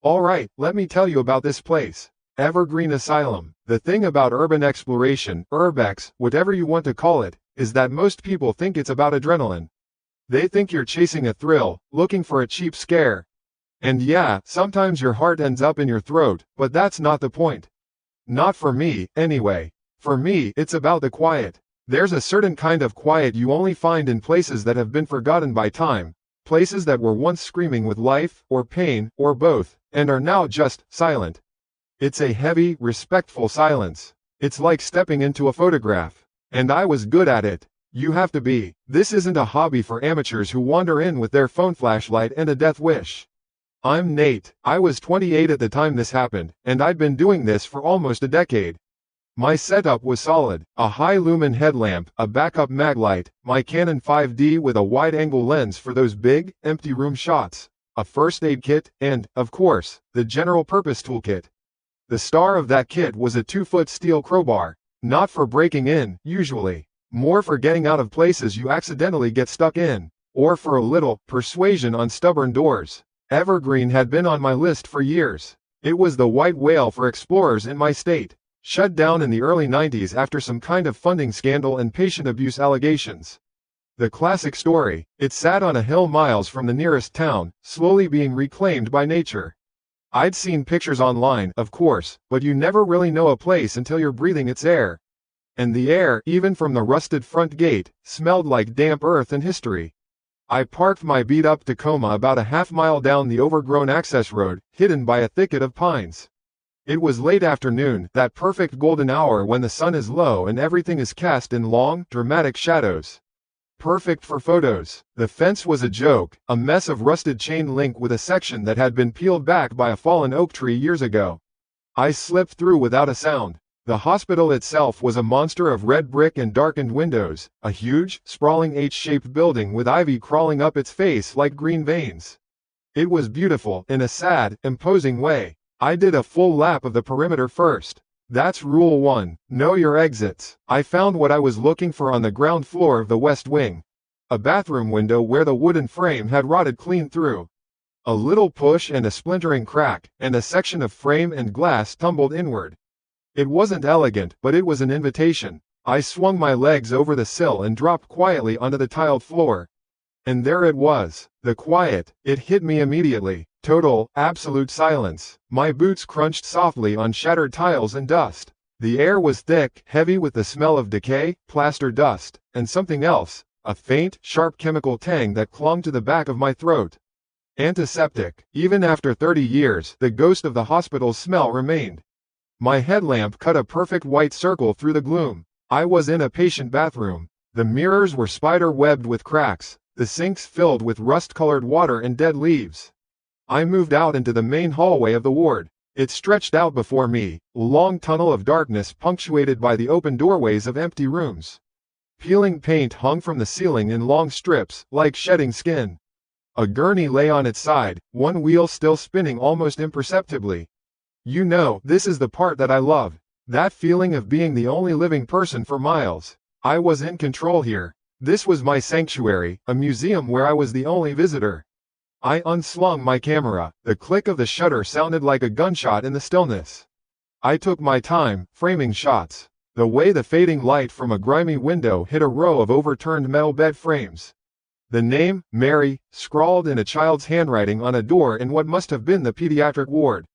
Alright, let me tell you about this place. Evergreen Asylum. The thing about urban exploration, urbex, whatever you want to call it, is that most people think it's about adrenaline. They think you're chasing a thrill, looking for a cheap scare. And yeah, sometimes your heart ends up in your throat, but that's not the point. Not for me, anyway. For me, it's about the quiet. There's a certain kind of quiet you only find in places that have been forgotten by time, places that were once screaming with life, or pain, or both, and are now just silent. It's a heavy, respectful silence. It's like stepping into a photograph. And I was good at it. You have to be. This isn't a hobby for amateurs who wander in with their phone flashlight and a death wish. I'm Nate. I was 28 at the time this happened, and I'd been doing this for almost a decade. My setup was solid: a high-lumen headlamp, a backup mag light, my Canon 5D with a wide-angle lens for those big, empty room shots, a first aid kit, and, of course, the general-purpose toolkit. The star of that kit was a 2-foot steel crowbar, not for breaking in, usually, more for getting out of places you accidentally get stuck in, or for a little persuasion on stubborn doors. Evergreen had been on my list for years. It was the white whale for explorers in my state. Shut down in the early 90s after some kind of funding scandal and patient abuse allegations. The classic story: it sat on a hill miles from the nearest town, slowly being reclaimed by nature. I'd seen pictures online, of course, but you never really know a place until you're breathing its air. And the air, even from the rusted front gate, smelled like damp earth and history. I parked my beat-up Tacoma about a half-mile down the overgrown access road, hidden by a thicket of pines. It was late afternoon, that perfect golden hour when the sun is low and everything is cast in long, dramatic shadows. Perfect for photos. The fence was a joke, a mess of rusted chain link with a section that had been peeled back by a fallen oak tree years ago. I slipped through without a sound. The hospital itself was a monster of red brick and darkened windows, a huge, sprawling H-shaped building with ivy crawling up its face like green veins. It was beautiful, in a sad, imposing way. I did a full lap of the perimeter first. That's rule 1, know your exits. I found what I was looking for on the ground floor of the west wing. A bathroom window where the wooden frame had rotted clean through. A little push and a splintering crack, and a section of frame and glass tumbled inward. It wasn't elegant, but it was an invitation. I swung my legs over the sill and dropped quietly onto the tiled floor. And there it was, the quiet. It hit me immediately. Total, absolute silence. My boots crunched softly on shattered tiles and dust. The air was thick, heavy with the smell of decay, plaster dust, and something else, a faint, sharp chemical tang that clung to the back of my throat. Antiseptic. Even after 30 years, the ghost of the hospital's smell remained. My headlamp cut a perfect white circle through the gloom. I was in a patient bathroom. The mirrors were spider-webbed with cracks, the sinks filled with rust-colored water and dead leaves. I moved out into the main hallway of the ward. It stretched out before me, a long tunnel of darkness punctuated by the open doorways of empty rooms. Peeling paint hung from the ceiling in long strips, like shedding skin. A gurney lay on its side, one wheel still spinning almost imperceptibly. You know, this is the part that I love. That feeling of being the only living person for miles. I was in control here. This was my sanctuary, a museum where I was the only visitor. I unslung my camera. The click of the shutter sounded like a gunshot in the stillness. I took my time, framing shots. The way the fading light from a grimy window hit a row of overturned metal bed frames. The name, Mary, scrawled in a child's handwriting on a door in what must have been the pediatric ward.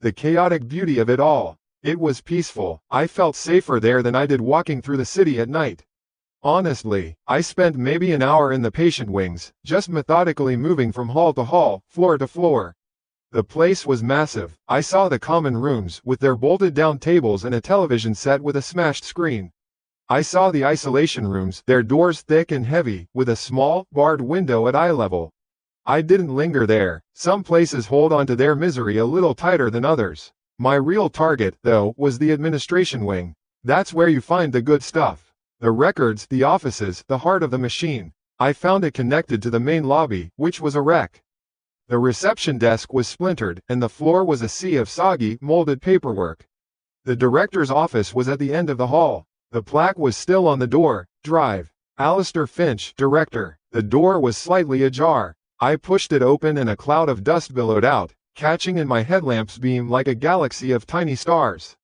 The chaotic beauty of it all. It was peaceful. I felt safer there than I did walking through the city at night. Honestly, I spent maybe an hour in the patient wings, just methodically moving from hall to hall, floor to floor. The place was massive. I saw the common rooms, with their bolted-down tables and a television set with a smashed screen. I saw the isolation rooms, their doors thick and heavy, with a small, barred window at eye level. I didn't linger there. Some places hold on to their misery a little tighter than others. My real target, though, was the administration wing. That's where you find the good stuff. The records, the offices, the heart of the machine. I found it connected to the main lobby, which was a wreck. The reception desk was splintered, and the floor was a sea of soggy, molded paperwork. The director's office was at the end of the hall. The plaque was still on the door: Drive. Alistair Finch, Director. The door was slightly ajar. I pushed it open and a cloud of dust billowed out, catching in my headlamp's beam like a galaxy of tiny stars.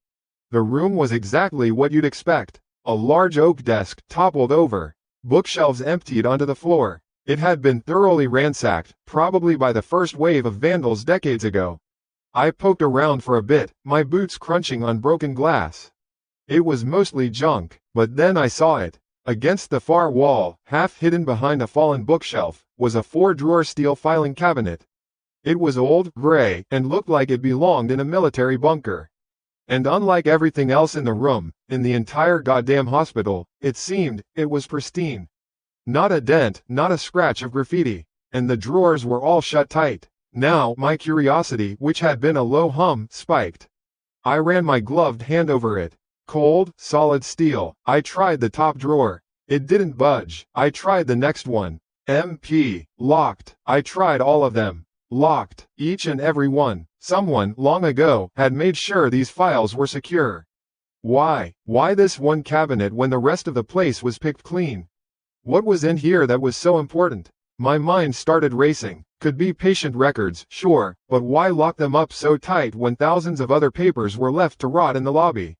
The room was exactly what you'd expect. A large oak desk toppled over, bookshelves emptied onto the floor. It had been thoroughly ransacked, probably by the first wave of vandals decades ago. I poked around for a bit, my boots crunching on broken glass. It was mostly junk, but then I saw it. Against the far wall, half hidden behind a fallen bookshelf, was a 4-drawer steel filing cabinet. It was old, gray, and looked like it belonged in a military bunker. And unlike everything else in the room, in the entire goddamn hospital, it seemed, it was pristine. Not a dent, not a scratch of graffiti. And the drawers were all shut tight. Now, my curiosity, which had been a low hum, spiked. I ran my gloved hand over it. Cold, solid steel. I tried the top drawer. It didn't budge. I tried the next one. MP. Locked. I tried all of them. Locked. Each and every one. Someone, long ago, had made sure these files were secure. Why? Why this one cabinet when the rest of the place was picked clean? What was in here that was so important? My mind started racing. Could be patient records, sure, but why lock them up so tight when thousands of other papers were left to rot in the lobby?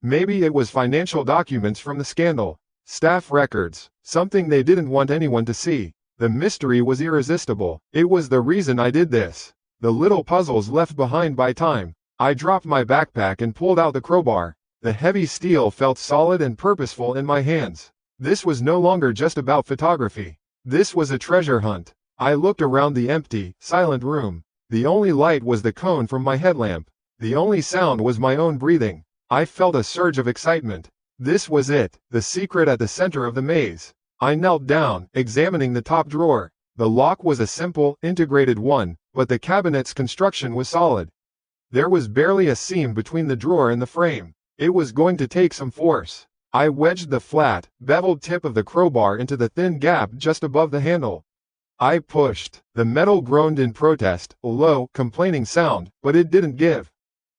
Maybe it was financial documents from the scandal. Staff records. Something they didn't want anyone to see. The mystery was irresistible. It was the reason I did this. The little puzzles left behind by time. I dropped my backpack and pulled out the crowbar. The heavy steel felt solid and purposeful in my hands. This was no longer just about photography. This was a treasure hunt. I looked around the empty, silent room. The only light was the cone from my headlamp. The only sound was my own breathing. I felt a surge of excitement. This was it, the secret at the center of the maze. I knelt down, examining the top drawer. The lock was a simple, integrated one, but the cabinet's construction was solid. There was barely a seam between the drawer and the frame. It was going to take some force. I wedged the flat, beveled tip of the crowbar into the thin gap just above the handle. I pushed. The metal groaned in protest, a low, complaining sound, but it didn't give.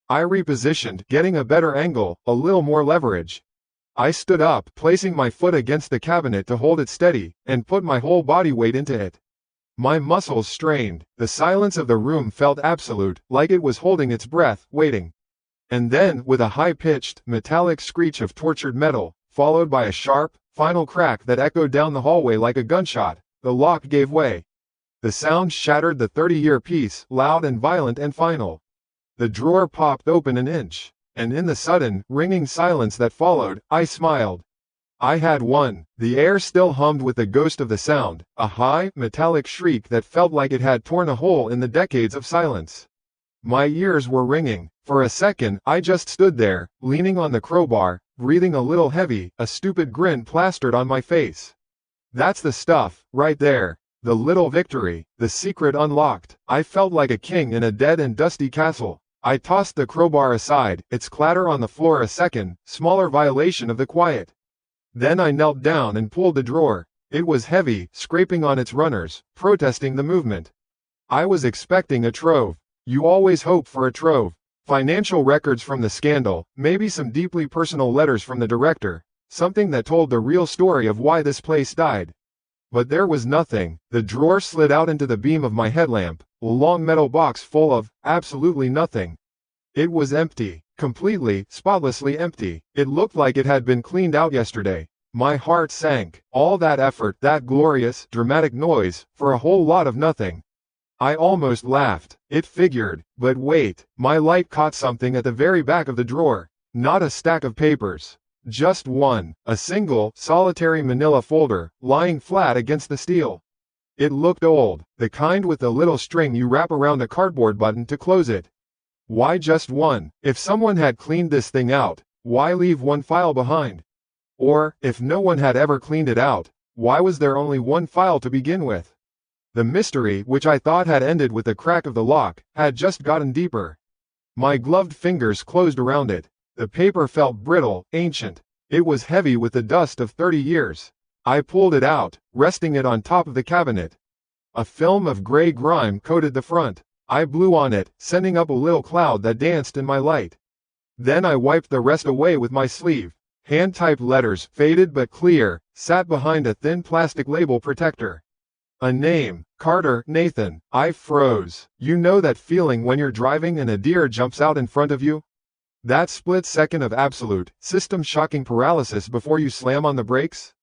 I repositioned, getting a better angle, a little more leverage. I stood up, placing my foot against the cabinet to hold it steady, and put my whole body weight into it. My muscles strained. The silence of the room felt absolute, like it was holding its breath, waiting. And then, with a high-pitched, metallic screech of tortured metal, followed by a sharp, final crack that echoed down the hallway like a gunshot, the lock gave way. The sound shattered the 30-year peace, loud and violent and final. The drawer popped open an inch, and in the sudden, ringing silence that followed, I smiled. I had won. The air still hummed with the ghost of the sound, a high, metallic shriek that felt like it had torn a hole in the decades of silence. My ears were ringing. For a second, I just stood there, leaning on the crowbar, breathing a little heavy, a stupid grin plastered on my face. That's the stuff, right there. The little victory, the secret unlocked. I felt like a king in a dead and dusty castle. I tossed the crowbar aside, its clatter on the floor a second, smaller violation of the quiet. Then I knelt down and pulled the drawer. It was heavy, scraping on its runners, protesting the movement. I was expecting a trove. You always hope for a trove. Financial records from the scandal, maybe some deeply personal letters from the director, something that told the real story of why this place died. But there was nothing. The drawer slid out into the beam of my headlamp, a long metal box full of, absolutely nothing. It was empty, completely, spotlessly empty. It looked like it had been cleaned out yesterday. My heart sank. All that effort, that glorious, dramatic noise, for a whole lot of nothing. I almost laughed. It figured, but wait, my light caught something at the very back of the drawer. Not a stack of papers. Just one, a single, solitary manila folder, lying flat against the steel. It looked old, the kind with the little string you wrap around a cardboard button to close it. Why just one? If someone had cleaned this thing out, why leave one file behind? Or, if no one had ever cleaned it out, why was there only one file to begin with? The mystery, which I thought had ended with the crack of the lock, had just gotten deeper. My gloved fingers closed around it. The paper felt brittle, ancient. It was heavy with the dust of 30 years. I pulled it out, resting it on top of the cabinet. A film of gray grime coated the front. I blew on it, sending up a little cloud that danced in my light. Then I wiped the rest away with my sleeve. Hand-typed letters, faded but clear, sat behind a thin plastic label protector. A name, Carter, Nathan. I froze. You know that feeling when you're driving and a deer jumps out in front of you? That split second of absolute, system-shocking paralysis before you slam on the brakes?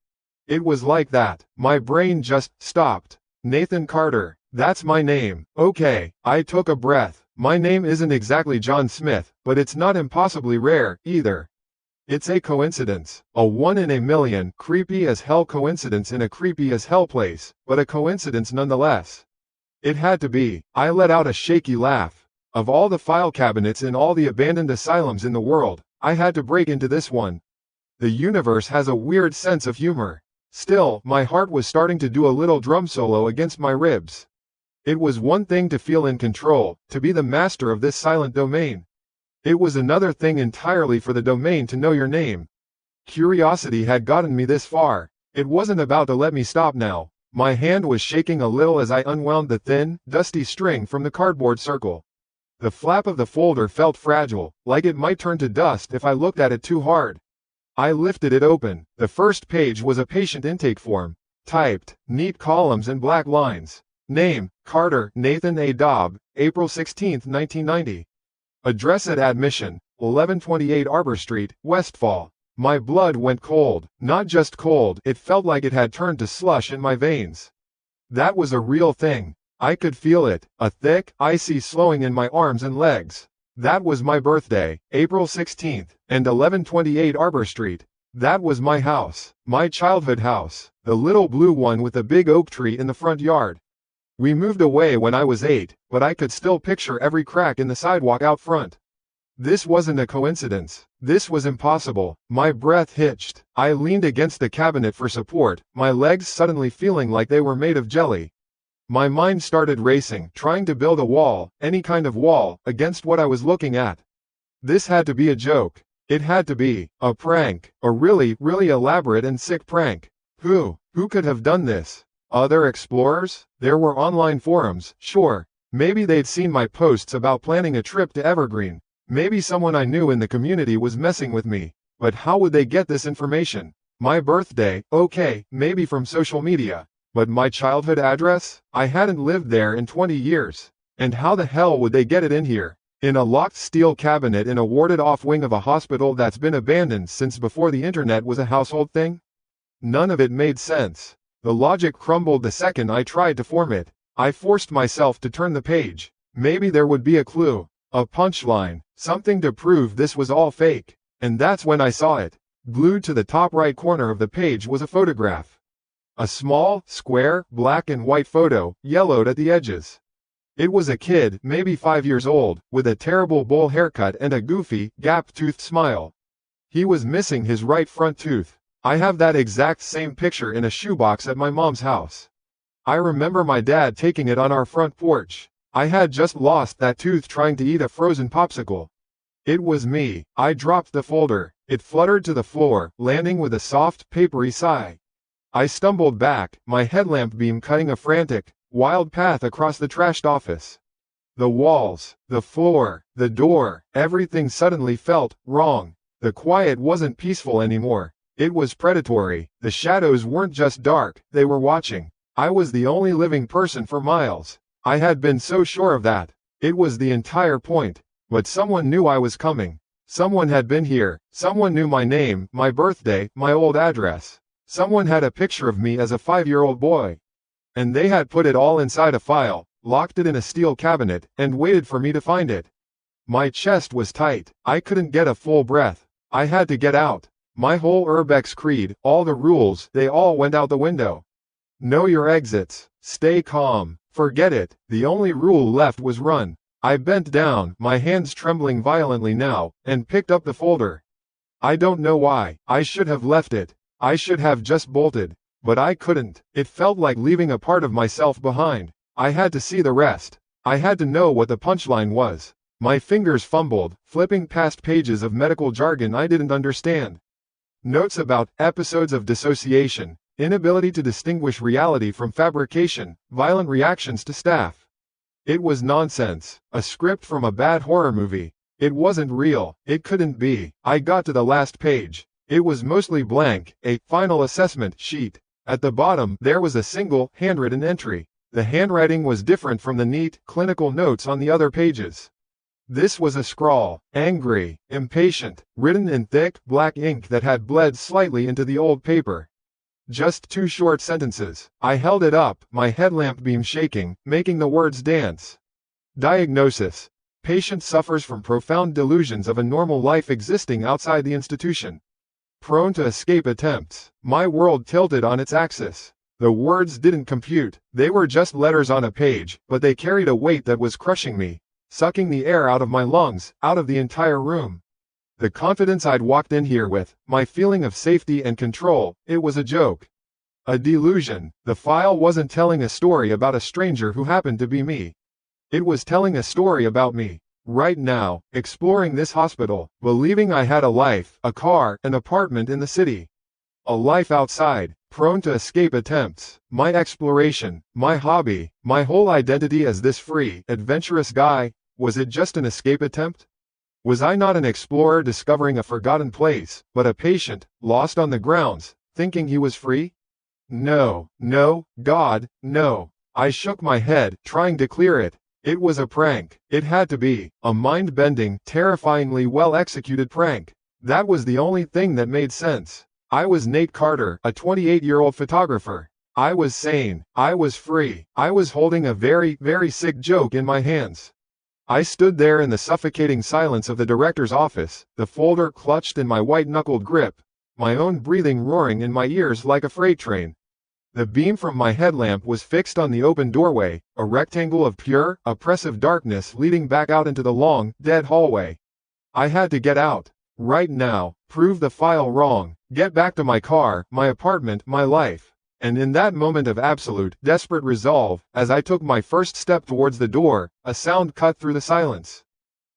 It was like that. My brain just stopped. Nathan Carter. That's my name. Okay, I took a breath. My name isn't exactly John Smith, but it's not impossibly rare, either. It's a coincidence. A 1 in a million, creepy as hell coincidence in a creepy as hell place, but a coincidence nonetheless. It had to be. I let out a shaky laugh. Of all the file cabinets in all the abandoned asylums in the world, I had to break into this one. The universe has a weird sense of humor. Still, my heart was starting to do a little drum solo against my ribs. It was one thing to feel in control, to be the master of this silent domain. It was another thing entirely for the domain to know your name. Curiosity had gotten me this far. It wasn't about to let me stop now. My hand was shaking a little as I unwound the thin, dusty string from the cardboard circle. The flap of the folder felt fragile, like it might turn to dust if I looked at it too hard. I lifted it open. The first page was a patient intake form. Typed, neat columns and black lines. Name, Carter, Nathan A. Dobb, April 16, 1990. Address at admission, 1128 Arbor Street, Westfall. My blood went cold. Not just cold, it felt like it had turned to slush in my veins. That was a real thing. I could feel it, a thick, icy slowing in my arms and legs. That was my birthday, April 16th, and 1128 Arbor Street. That was my house, my childhood house, the little blue one with the big oak tree in the front yard. We moved away when I was 8, but I could still picture every crack in the sidewalk out front. This wasn't a coincidence. This was impossible. My breath hitched. I leaned against the cabinet for support, my legs suddenly feeling like they were made of jelly. My mind started racing, trying to build a wall, any kind of wall, against what I was looking at. This had to be a joke. It had to be a prank, a really, really elaborate and sick prank. Who could have done this? Other explorers? There were online forums, sure. Maybe they'd seen my posts about planning a trip to Evergreen. Maybe someone I knew in the community was messing with me. But how would they get this information? My birthday, okay, maybe from social media. But my childhood address? I hadn't lived there in 20 years. And how the hell would they get it in here? In a locked steel cabinet in a warded-off wing of a hospital that's been abandoned since before the internet was a household thing? None of it made sense. The logic crumbled the second I tried to form it. I forced myself to turn the page. Maybe there would be a clue, a punchline, something to prove this was all fake. And that's when I saw it. Glued to the top right corner of the page was a photograph. A small, square, black and white photo, yellowed at the edges. It was a kid, maybe 5 years old, with a terrible bowl haircut and a goofy, gap-toothed smile. He was missing his right front tooth. I have that exact same picture in a shoebox at my mom's house. I remember my dad taking it on our front porch. I had just lost that tooth trying to eat a frozen popsicle. It was me. I dropped the folder. It fluttered to the floor, landing with a soft, papery sigh. I stumbled back, my headlamp beam cutting a frantic, wild path across the trashed office. The walls, the floor, the door, everything suddenly felt wrong. The quiet wasn't peaceful anymore. It was predatory. The shadows weren't just dark, they were watching. I was the only living person for miles. I had been so sure of that. It was the entire point. But someone knew I was coming. Someone had been here. Someone knew my name, my birthday, my old address. Someone had a picture of me as a 5-year-old boy. And they had put it all inside a file, locked it in a steel cabinet, and waited for me to find it. My chest was tight. I couldn't get a full breath. I had to get out. My whole Urbex creed, all the rules, they all went out the window. Know your exits. Stay calm. Forget it. The only rule left was run. I bent down, my hands trembling violently now, and picked up the folder. I don't know why. I should have left it. I should have just bolted. But I couldn't. It felt like leaving a part of myself behind. I had to see the rest. I had to know what the punchline was. My fingers fumbled, flipping past pages of medical jargon I didn't understand. Notes about episodes of dissociation, inability to distinguish reality from fabrication, violent reactions to staff. It was nonsense, a script from a bad horror movie. It wasn't real, it couldn't be. I got to the last page. It was mostly blank, a final assessment sheet. At the bottom, there was a single, handwritten entry. The handwriting was different from the neat, clinical notes on the other pages. This was a scrawl, angry, impatient, written in thick, black ink that had bled slightly into the old paper. Just 2 short sentences. I held it up, my headlamp beam shaking, making the words dance. Diagnosis. Patient suffers from profound delusions of a normal life existing outside the institution. Prone to escape attempts. My world tilted on its axis. The words didn't compute. They were just letters on a page, but they carried a weight that was crushing me, sucking the air out of my lungs, out of the entire room. The confidence I'd walked in here with, my feeling of safety and control, it was a joke. A delusion. The file wasn't telling a story about a stranger who happened to be me. It was telling a story about me. Right now, exploring this hospital, believing I had a life, a car, an apartment in the city. A life outside, prone to escape attempts. My exploration, my hobby, my whole identity as this free, adventurous guy, was it just an escape attempt? Was I not an explorer discovering a forgotten place, but a patient, lost on the grounds, thinking he was free? No, no, God, no. I shook my head, trying to clear it. It was a prank. It had to be. A mind-bending, terrifyingly well-executed prank. That was the only thing that made sense. I was Nate Carter, a 28-year-old photographer. I was sane. I was free. I was holding a very, very sick joke in my hands. I stood there in the suffocating silence of the director's office, the folder clutched in my white-knuckled grip, my own breathing roaring in my ears like a freight train. The beam from my headlamp was fixed on the open doorway, a rectangle of pure, oppressive darkness leading back out into the long, dead hallway. I had to get out. Right now, prove the file wrong, get back to my car, my apartment, my life. And in that moment of absolute, desperate resolve, as I took my first step towards the door, a sound cut through the silence.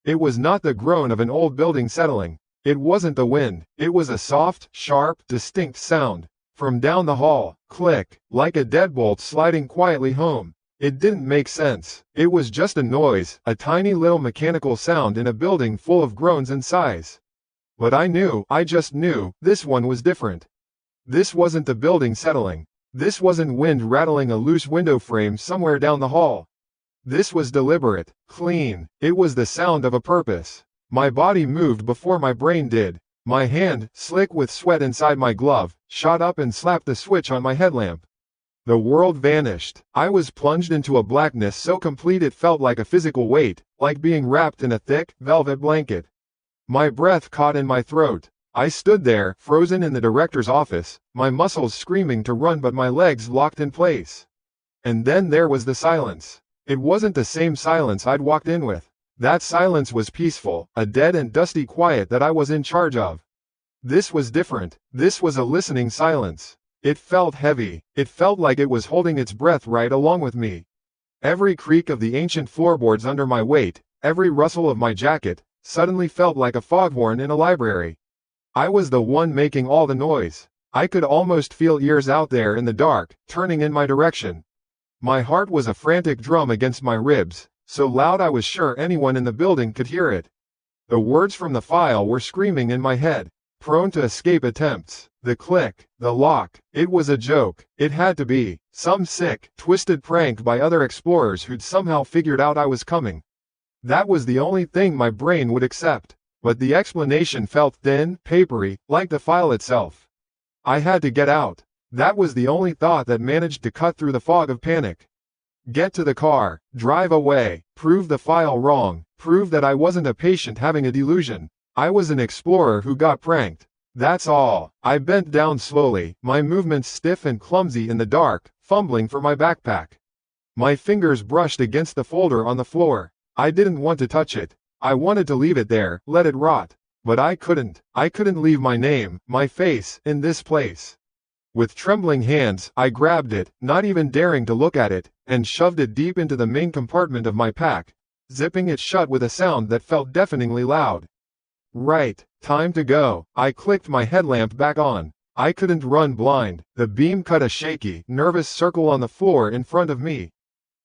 It was not the groan of an old building settling. It wasn't the wind. It was a soft, sharp, distinct sound. From down the hall, click, like a deadbolt sliding quietly home. It didn't make sense. It was just a noise, a tiny little mechanical sound in a building full of groans and sighs. But I just knew, this one was different. This wasn't the building settling. This wasn't wind rattling a loose window frame somewhere down the hall. This was deliberate, clean. It was the sound of a purpose. My body moved before my brain did. My hand, slick with sweat inside my glove, shot up and slapped the switch on my headlamp. The world vanished. I was plunged into a blackness so complete it felt like a physical weight, like being wrapped in a thick, velvet blanket. My breath caught in my throat. I stood there, frozen in the director's office, my muscles screaming to run but my legs locked in place. And then there was the silence. It wasn't the same silence I'd walked in with. That silence was peaceful, a dead and dusty quiet that I was in charge of. This was different. This was a listening silence. It felt heavy. It felt like it was holding its breath right along with me. Every creak of the ancient floorboards under my weight, every rustle of my jacket, suddenly felt like a foghorn in a library. I was the one making all the noise. I could almost feel ears out there in the dark, turning in my direction. My heart was a frantic drum against my ribs, so loud I was sure anyone in the building could hear it. The words from the file were screaming in my head. Prone to escape attempts. The click, the lock. It was a joke. It had to be. Some sick, twisted prank by other explorers who'd somehow figured out I was coming. That was the only thing my brain would accept. But the explanation felt thin, papery, like the file itself. I had to get out. That was the only thought that managed to cut through the fog of panic. Get to the car, drive away, prove the file wrong, prove that I wasn't a patient having a delusion. I was an explorer who got pranked. That's all. I bent down slowly, my movements stiff and clumsy in the dark, fumbling for my backpack. My fingers brushed against the folder on the floor. I didn't want to touch it. I wanted to leave it there, let it rot. But I couldn't. I couldn't leave my name, my face, in this place. With trembling hands, I grabbed it, not even daring to look at it, and shoved it deep into the main compartment of my pack, zipping it shut with a sound that felt deafeningly loud. Right, time to go. I clicked my headlamp back on. I couldn't run blind. The beam cut a shaky, nervous circle on the floor in front of me.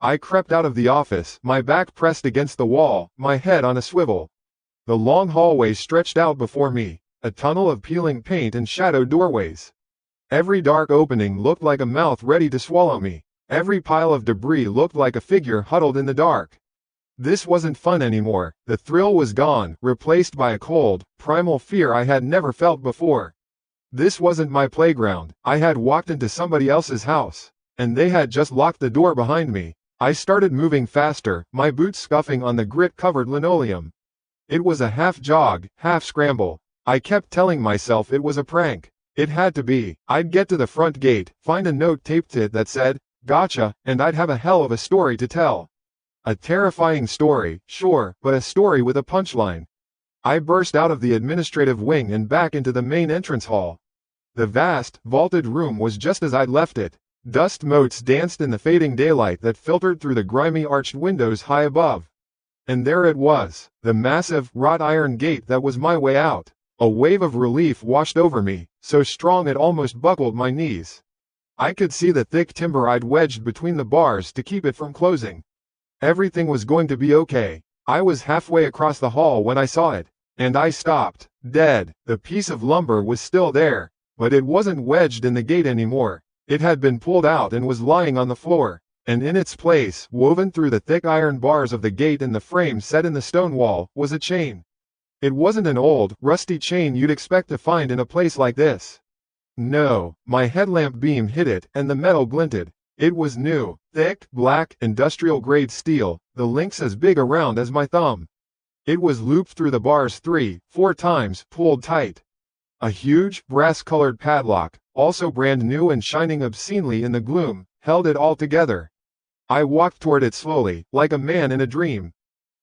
I crept out of the office, my back pressed against the wall, my head on a swivel. The long hallway stretched out before me, a tunnel of peeling paint and shadowed doorways. Every dark opening looked like a mouth ready to swallow me. Every pile of debris looked like a figure huddled in the dark. This wasn't fun anymore. The thrill was gone, replaced by a cold, primal fear I had never felt before. This wasn't my playground. I had walked into somebody else's house, and they had just locked the door behind me. I started moving faster, my boots scuffing on the grit-covered linoleum. It was a half jog, half scramble. I kept telling myself it was a prank. It had to be. I'd get to the front gate, find a note taped to it that said, "Gotcha," and I'd have a hell of a story to tell. A terrifying story, sure, but a story with a punchline. I burst out of the administrative wing and back into the main entrance hall. The vast, vaulted room was just as I'd left it. Dust motes danced in the fading daylight that filtered through the grimy arched windows high above. And there it was, the massive, wrought iron gate that was my way out. A wave of relief washed over me, so strong it almost buckled my knees. I could see the thick timber I'd wedged between the bars to keep it from closing. Everything was going to be okay. I was halfway across the hall when I saw it, and I stopped, dead. The piece of lumber was still there, but it wasn't wedged in the gate anymore. It had been pulled out and was lying on the floor, and in its place, woven through the thick iron bars of the gate and the frame set in the stone wall, was a chain. It wasn't an old, rusty chain you'd expect to find in a place like this. No, my headlamp beam hit it, and the metal glinted. It was new, thick, black, industrial-grade steel, the links as big around as my thumb. It was looped through the bars 3-4 times, pulled tight. A huge, brass-colored padlock, also brand new and shining obscenely in the gloom, held it all together. I walked toward it slowly, like a man in a dream.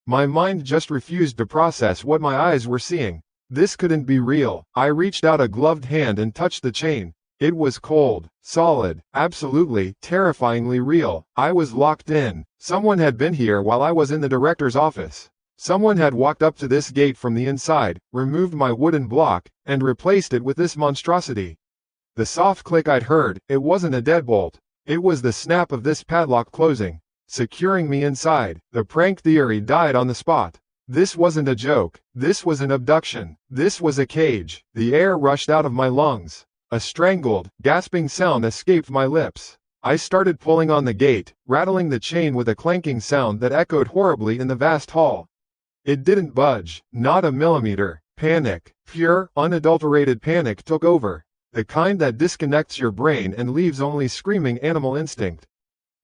My mind just refused to process what my eyes were seeing. This couldn't be real. I reached out a gloved hand and touched the chain. It was cold, solid, absolutely, terrifyingly real. I was locked in. Someone had been here while I was in the director's office. Someone had walked up to this gate from the inside, removed my wooden block, and replaced it with this monstrosity. The soft click I'd heard, it wasn't a deadbolt. It was the snap of this padlock closing, securing me inside. The prank theory died on the spot. This wasn't a joke. This was an abduction. This was a cage. The air rushed out of my lungs. A strangled, gasping sound escaped my lips. I started pulling on the gate, rattling the chain with a clanking sound that echoed horribly in the vast hall. It didn't budge, not a millimeter. Panic, pure, unadulterated panic took over. The kind that disconnects your brain and leaves only screaming animal instinct.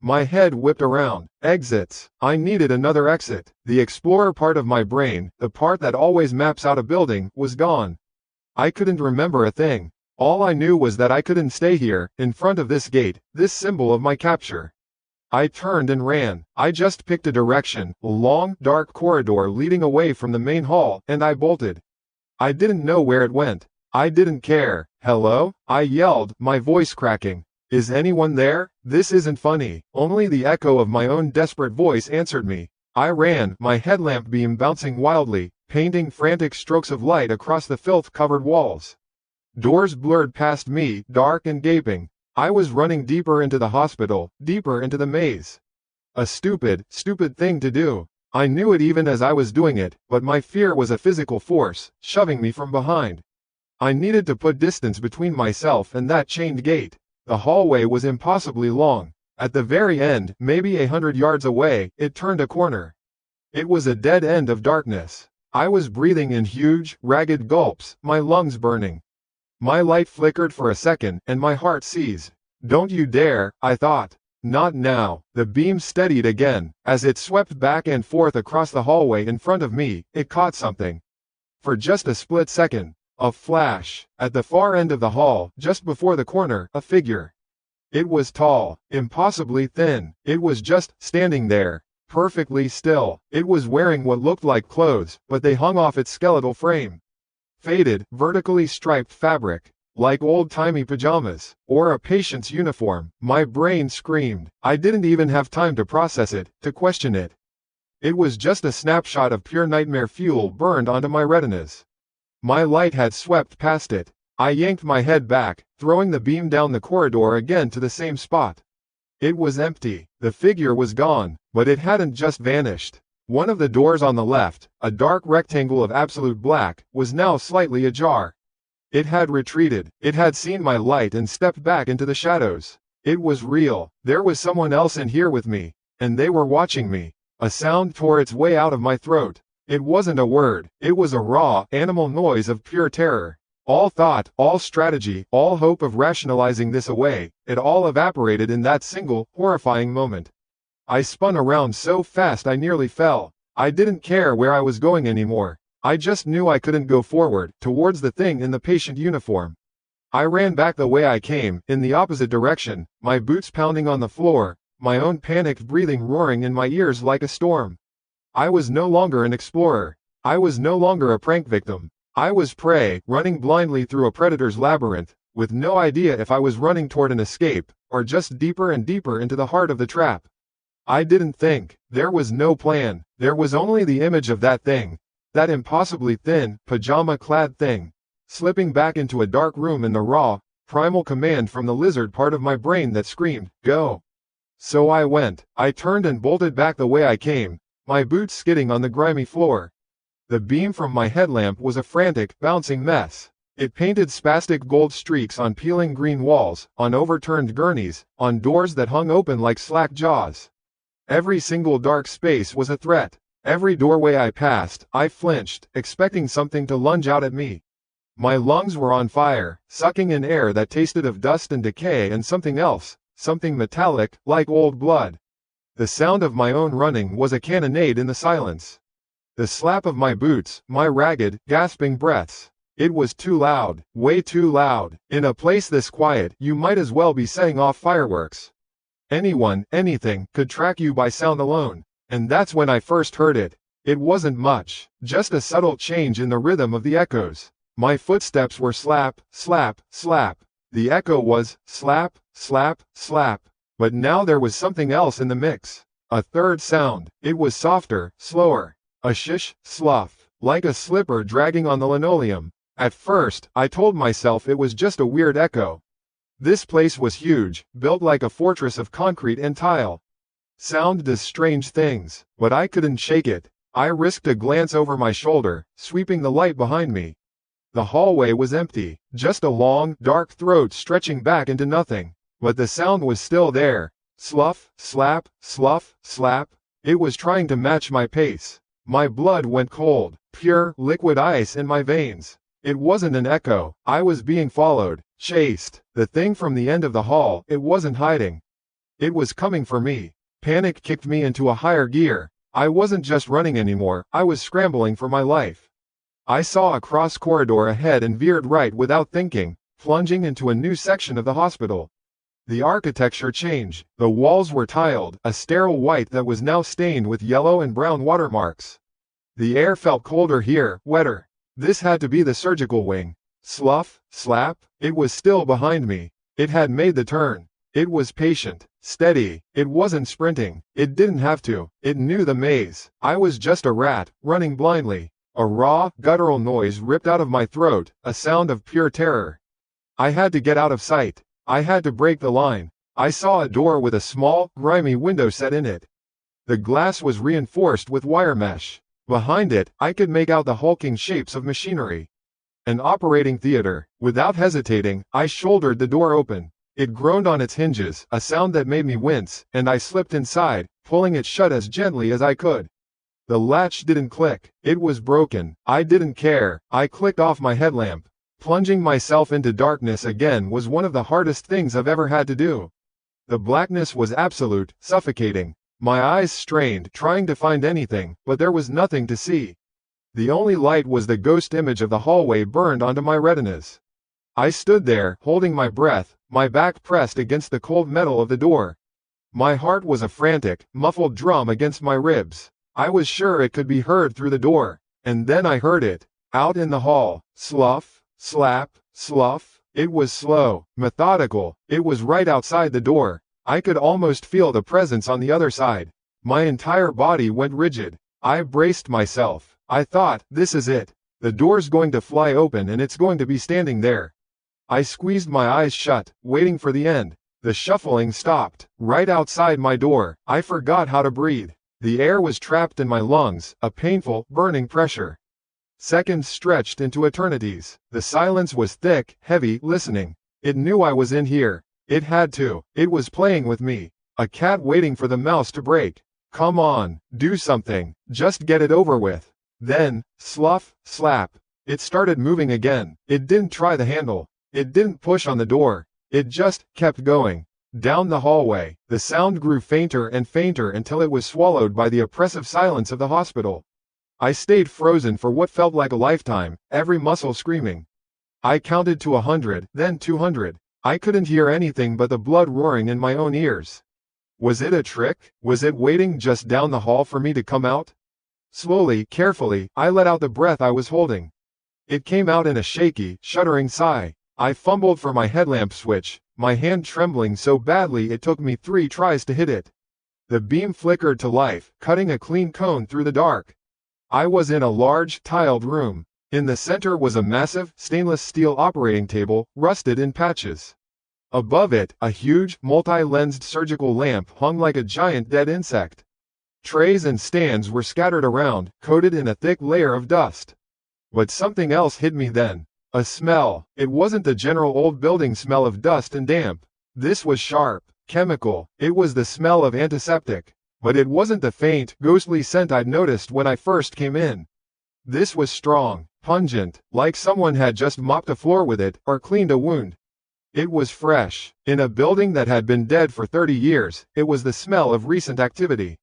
My head whipped around. Exits. I needed another exit. The explorer part of my brain, the part that always maps out a building, was gone. I couldn't remember a thing. All I knew was that I couldn't stay here, in front of this gate, this symbol of my capture. I turned and ran. I just picked a direction, a long, dark corridor leading away from the main hall, and I bolted. I didn't know where it went. I didn't care. "Hello?" I yelled, my voice cracking. "Is anyone there? This isn't funny." Only the echo of my own desperate voice answered me. I ran, my headlamp beam bouncing wildly, painting frantic strokes of light across the filth-covered walls. Doors blurred past me, dark and gaping. I was running deeper into the hospital, deeper into the maze. A stupid, stupid thing to do. I knew it even as I was doing it, but my fear was a physical force, shoving me from behind. I needed to put distance between myself and that chained gate. The hallway was impossibly long. At the very end, maybe 100 yards away, it turned a corner. It was a dead end of darkness. I was breathing in huge, ragged gulps, my lungs burning. My light flickered for a second, and my heart seized. "Don't you dare," I thought. Not now. The beam steadied again. As it swept back and forth across the hallway in front of me, it caught something. For just a split second. A flash. At the far end of the hall, just before the corner, a figure. It was tall, impossibly thin. It was just standing there, perfectly still. It was wearing what looked like clothes, but they hung off its skeletal frame. Faded, vertically striped fabric, like old-timey pajamas, or a patient's uniform. My brain screamed. I didn't even have time to process it, to question it. It was just a snapshot of pure nightmare fuel burned onto my retinas. My light had swept past it. I yanked my head back, throwing the beam down the corridor again to the same spot. It was empty. The figure was gone, but it hadn't just vanished. One of the doors on the left, a dark rectangle of absolute black, was now slightly ajar. It had retreated. It had seen my light and stepped back into the shadows. It was real. There was someone else in here with me, and they were watching me. A sound tore its way out of my throat. It wasn't a word. It was a raw, animal noise of pure terror. All thought, all strategy, all hope of rationalizing this away, it all evaporated in that single, horrifying moment. I spun around so fast I nearly fell. I didn't care where I was going anymore. I just knew I couldn't go forward, towards the thing in the patient uniform. I ran back the way I came, in the opposite direction, my boots pounding on the floor, my own panicked breathing roaring in my ears like a storm. I was no longer an explorer. I was no longer a prank victim. I was prey, running blindly through a predator's labyrinth, with no idea if I was running toward an escape, or just deeper and deeper into the heart of the trap. I didn't think. There was no plan. There was only the image of that thing. That impossibly thin, pajama-clad thing, slipping back into a dark room in the raw, primal command from the lizard part of my brain that screamed, "Go!" So I went. I turned and bolted back the way I came, my boots skidding on the grimy floor. The beam from my headlamp was a frantic, bouncing mess. It painted spastic gold streaks on peeling green walls, on overturned gurneys, on doors that hung open like slack jaws. Every single dark space was a threat. Every doorway I passed, I flinched, expecting something to lunge out at me. My lungs were on fire, sucking in air that tasted of dust and decay and something else, something metallic, like old blood. The sound of my own running was a cannonade in the silence. The slap of my boots, my ragged, gasping breaths. It was too loud, way too loud. In a place this quiet, you might as well be setting off fireworks. Anyone, anything, could track you by sound alone. And that's when I first heard it. It wasn't much, just a subtle change in the rhythm of the echoes. My footsteps were slap, slap, slap. The echo was slap, slap, slap. But now there was something else in the mix. A third sound. It was softer, slower. A shish, slough, like a slipper dragging on the linoleum. At first, I told myself it was just a weird echo. This place was huge, built like a fortress of concrete and tile. Sound does strange things, but I couldn't shake it. I risked a glance over my shoulder, sweeping the light behind me. The hallway was empty, just a long, dark throat stretching back into nothing. But the sound was still there. Slough, slap, slough, slap. It was trying to match my pace. My blood went cold, pure, liquid ice in my veins. It wasn't an echo. I was being followed, chased. The thing from the end of the hall, it wasn't hiding. It was coming for me. Panic kicked me into a higher gear. I wasn't just running anymore, I was scrambling for my life. I saw a cross corridor ahead and veered right without thinking, plunging into a new section of the hospital. The architecture changed. The walls were tiled, a sterile white that was now stained with yellow and brown watermarks. The air felt colder here, wetter. This had to be the surgical wing. Slough, slap, it was still behind me. It had made the turn. It was patient, steady. It wasn't sprinting. It didn't have to. It knew the maze. I was just a rat, running blindly. A raw, guttural noise ripped out of my throat, a sound of pure terror. I had to get out of sight. I had to break the line. I saw a door with a small, grimy window set in it. The glass was reinforced with wire mesh. Behind it, I could make out the hulking shapes of machinery. An operating theater. Without hesitating, I shouldered the door open. It groaned on its hinges, a sound that made me wince, and I slipped inside, pulling it shut as gently as I could. The latch didn't click. It was broken. I didn't care. I clicked off my headlamp. Plunging myself into darkness again was one of the hardest things I've ever had to do. The blackness was absolute, suffocating. My eyes strained, trying to find anything, but there was nothing to see. The only light was the ghost image of the hallway burned onto my retinas. I stood there, holding my breath, my back pressed against the cold metal of the door. My heart was a frantic, muffled drum against my ribs. I was sure it could be heard through the door. And then I heard it. Out in the hall. Slough, slap, slough. It was slow, methodical. It was right outside the door. I could almost feel the presence on the other side. My entire body went rigid. I braced myself. I thought, this is it. The door's going to fly open and it's going to be standing there. I squeezed my eyes shut, waiting for the end. The shuffling stopped. Right outside my door, I forgot how to breathe. The air was trapped in my lungs, a painful, burning pressure. Seconds stretched into eternities. The silence was thick, heavy, listening. It knew I was in here. It had to. It was playing with me. A cat waiting for the mouse to break. Come on, do something. Just get it over with. Then, slough, slap. It started moving again. It didn't try the handle. It didn't push on the door. It just kept going. Down the hallway, the sound grew fainter and fainter until it was swallowed by the oppressive silence of the hospital. I stayed frozen for what felt like a lifetime, every muscle screaming. I counted to 100, then 200. I couldn't hear anything but the blood roaring in my own ears. Was it a trick? Was it waiting just down the hall for me to come out? Slowly, carefully, I let out the breath I was holding. It came out in a shaky, shuddering sigh. I fumbled for my headlamp switch, my hand trembling so badly it took me 3 tries to hit it. The beam flickered to life, cutting a clean cone through the dark. I was in a large, tiled room. In the center was a massive, stainless steel operating table, rusted in patches. Above it, a huge, multi-lensed surgical lamp hung like a giant dead insect. Trays and stands were scattered around, coated in a thick layer of dust. But something else hit me then. A smell. It wasn't the general old building smell of dust and damp. This was sharp, chemical. It was the smell of antiseptic. But it wasn't the faint, ghostly scent I'd noticed when I first came in. This was strong, pungent, like someone had just mopped a floor with it, or cleaned a wound. It was fresh. In a building that had been dead for 30 years, it was the smell of recent activity.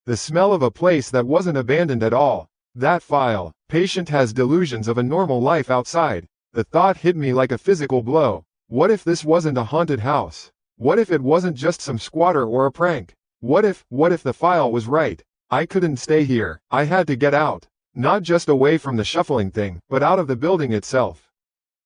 The smell of a place that wasn't abandoned at all. That file. Patient has delusions of a normal life outside. The thought hit me like a physical blow. What if this wasn't a haunted house? What if it wasn't just some squatter or a prank? What if the file was right? I couldn't stay here. I had to get out. Not just away from the shuffling thing, but out of the building itself.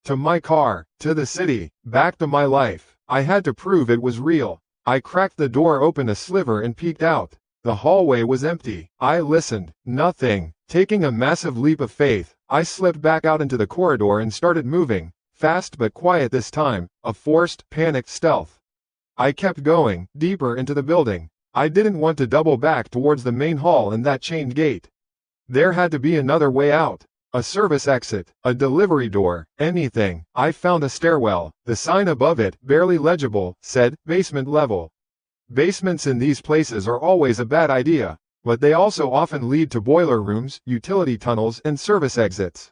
To my car, to the city, back to my life. I had to prove it was real. I cracked the door open a sliver and peeked out. The hallway was empty. I listened. Nothing. Taking a massive leap of faith, I slipped back out into the corridor and started moving, fast but quiet this time, a forced, panicked stealth. I kept going, deeper into the building. I didn't want to double back towards the main hall and that chained gate. There had to be another way out. A service exit, a delivery door, anything. I found a stairwell. The sign above it, barely legible, said, basement level. Basements in these places are always a bad idea, but they also often lead to boiler rooms, utility tunnels, and service exits.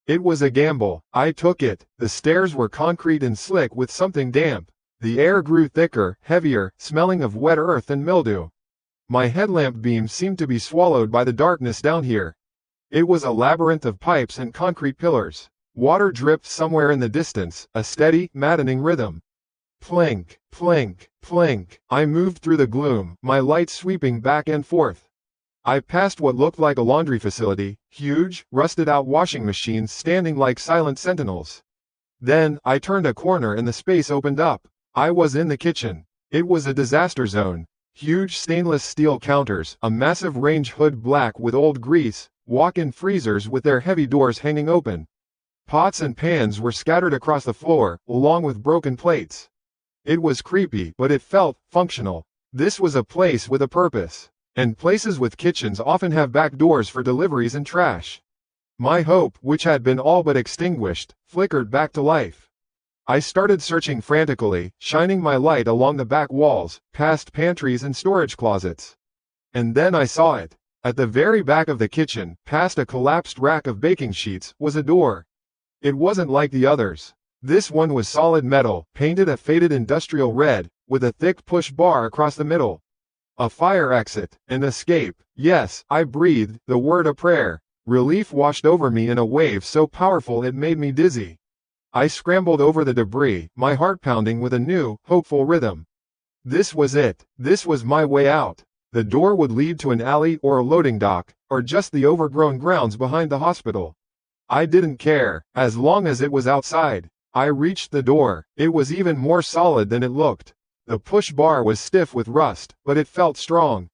It was a gamble. I took it. The stairs were concrete and slick with something damp. The air grew thicker, heavier, smelling of wet earth and mildew. My headlamp beam seemed to be swallowed by the darkness down here. It was a labyrinth of pipes and concrete pillars. Water dripped somewhere in the distance, a steady, maddening rhythm. Plink, plink, plink. I moved through the gloom, my light sweeping back and forth. I passed what looked like a laundry facility, huge, rusted-out washing machines standing like silent sentinels. Then, I turned a corner and the space opened up. I was in the kitchen. It was a disaster zone. Huge stainless steel counters, a massive range hood black with old grease, walk-in freezers with their heavy doors hanging open. Pots and pans were scattered across the floor, along with broken plates. It was creepy, but it felt functional. This was a place with a purpose. And places with kitchens often have back doors for deliveries and trash. My hope, which had been all but extinguished, flickered back to life. I started searching frantically, shining my light along the back walls, past pantries and storage closets. And then I saw it. At the very back of the kitchen, past a collapsed rack of baking sheets, was a door. It wasn't like the others. This one was solid metal, painted a faded industrial red, with a thick push bar across the middle. A fire exit, an escape. Yes, I breathed the word a prayer. Relief washed over me in a wave so powerful it made me dizzy. I scrambled over the debris, my heart pounding with a new, hopeful rhythm. This was it. This was my way out. The door would lead to an alley or a loading dock, or just the overgrown grounds behind the hospital. I didn't care, as long as it was outside. I reached the door. It was even more solid than it looked. The push bar was stiff with rust, but it felt strong.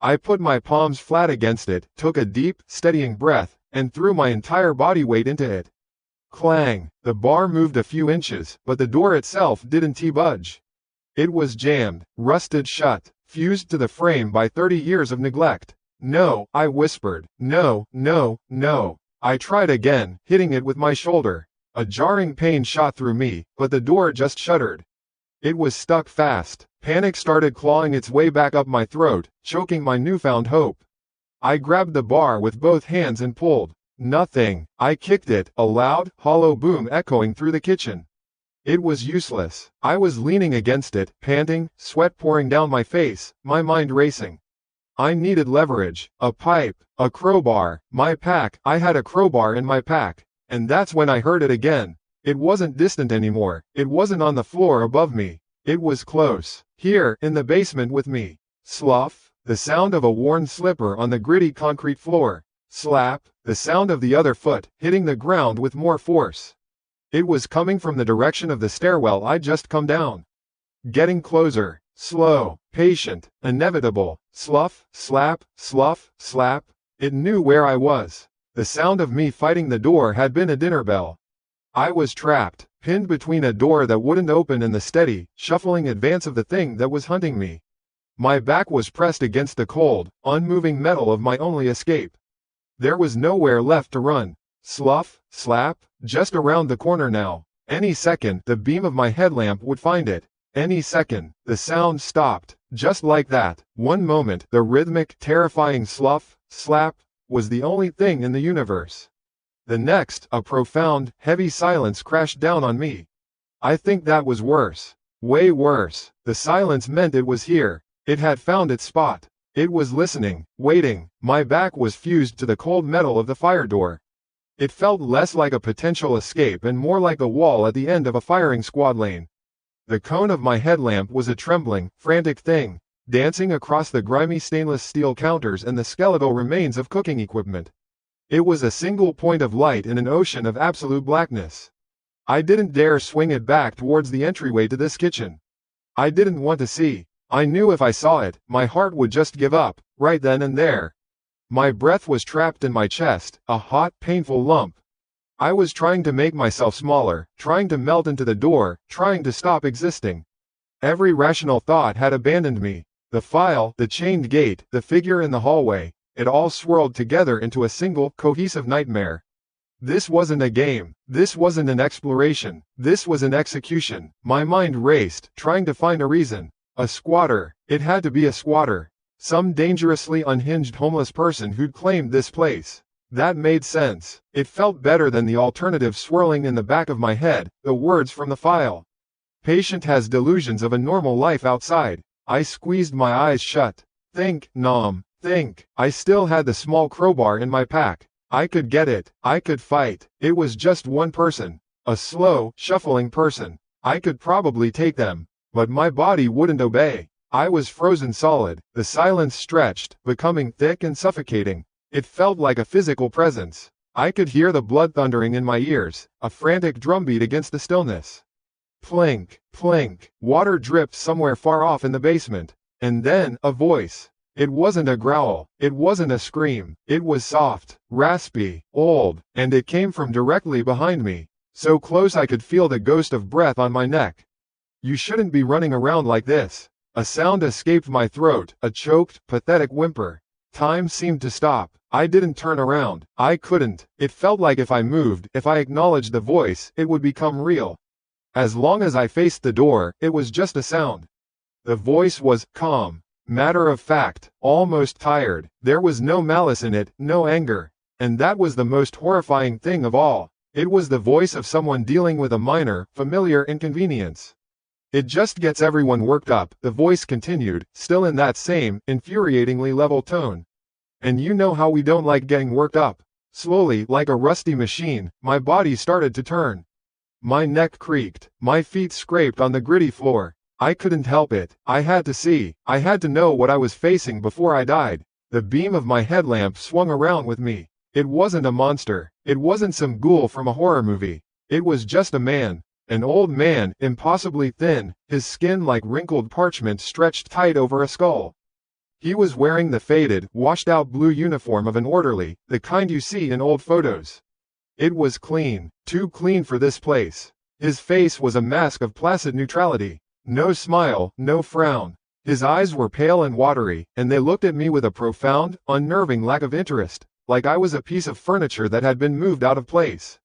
I put my palms flat against it, took a deep, steadying breath, and threw my entire body weight into it. Clang! The bar moved a few inches, but the door itself didn't budge. It was jammed, rusted shut, fused to the frame by 30 years of neglect. No, I whispered. No, no, no. I tried again, hitting it with my shoulder. A jarring pain shot through me, but the door just shuddered. It was stuck fast. Panic started clawing its way back up my throat, choking my newfound hope. I grabbed the bar with both hands and pulled. Nothing. I kicked it, a loud, hollow boom echoing through the kitchen. It was useless. I was leaning against it, panting, sweat pouring down my face, my mind racing. I needed leverage, a pipe, a crowbar, my pack. I had a crowbar in my pack, and that's when I heard it again. It wasn't distant anymore. It wasn't on the floor above me. It was close, here, in the basement with me. Slough, the sound of a worn slipper on the gritty concrete floor. Slap, the sound of the other foot, hitting the ground with more force. It was coming from the direction of the stairwell I'd just come down. Getting closer, slow, patient, inevitable. Slough, slap, slough, slap. It knew where I was. The sound of me fighting the door had been a dinner bell. I was trapped, pinned between a door that wouldn't open and the steady, shuffling advance of the thing that was hunting me. My back was pressed against the cold, unmoving metal of my only escape. There was nowhere left to run. Slough, slap, just around the corner now. Any second, the beam of my headlamp would find it. Any second, the sound stopped, just like that. One moment, the rhythmic, terrifying slough, slap, was the only thing in the universe. The next, a profound, heavy silence crashed down on me. I think that was worse. Way worse. The silence meant it was here. It had found its spot. It was listening, waiting. My back was fused to the cold metal of the fire door. It felt less like a potential escape and more like a wall at the end of a firing squad lane. The cone of my headlamp was a trembling, frantic thing, dancing across the grimy stainless steel counters and the skeletal remains of cooking equipment. It was a single point of light in an ocean of absolute blackness. I didn't dare swing it back towards the entryway to this kitchen. I didn't want to see. I knew if I saw it, my heart would just give up, right then and there. My breath was trapped in my chest, a hot, painful lump. I was trying to make myself smaller, trying to melt into the door, trying to stop existing. Every rational thought had abandoned me. The file, the chained gate, the figure in the hallway, it all swirled together into a single, cohesive nightmare. This wasn't a game. This wasn't an exploration. This was an execution. My mind raced, trying to find a reason. A squatter. It had to be a squatter. Some dangerously unhinged homeless person who'd claimed this place. That made sense. It felt better than the alternative swirling in the back of my head, the words from the file. Patient has delusions of a normal life outside. I squeezed my eyes shut. Think, Nom, think. I still had the small crowbar in my pack. I could get it. I could fight. It was just one person. A slow, shuffling person. I could probably take them. But my body wouldn't obey. I was frozen solid. The silence stretched, becoming thick and suffocating. It felt like a physical presence. I could hear the blood thundering in my ears, a frantic drumbeat against the stillness. Plink, plink. Water dripped somewhere far off in the basement. And then, a voice. It wasn't a growl. It wasn't a scream. It was soft, raspy, old, and it came from directly behind me. So close I could feel the ghost of breath on my neck. You shouldn't be running around like this. A sound escaped my throat, a choked, pathetic whimper. Time seemed to stop. I didn't turn around. I couldn't. It felt like if I moved, if I acknowledged the voice, it would become real. As long as I faced the door, it was just a sound. The voice was calm, matter of fact, almost tired. There was no malice in it, no anger. And that was the most horrifying thing of all. It was the voice of someone dealing with a minor, familiar inconvenience. It just gets everyone worked up, the voice continued, still in that same, infuriatingly level tone. And you know how we don't like getting worked up. Slowly, like a rusty machine, my body started to turn. My neck creaked. My feet scraped on the gritty floor. I couldn't help it. I had to see. I had to know what I was facing before I died. The beam of my headlamp swung around with me. It wasn't a monster. It wasn't some ghoul from a horror movie. It was just a man. An old man, impossibly thin, his skin like wrinkled parchment stretched tight over a skull. He was wearing the faded, washed-out blue uniform of an orderly, the kind you see in old photos. It was clean, too clean for this place. His face was a mask of placid neutrality. No smile, no frown. His eyes were pale and watery, and they looked at me with a profound, unnerving lack of interest. like I was a piece of furniture that had been moved out of place.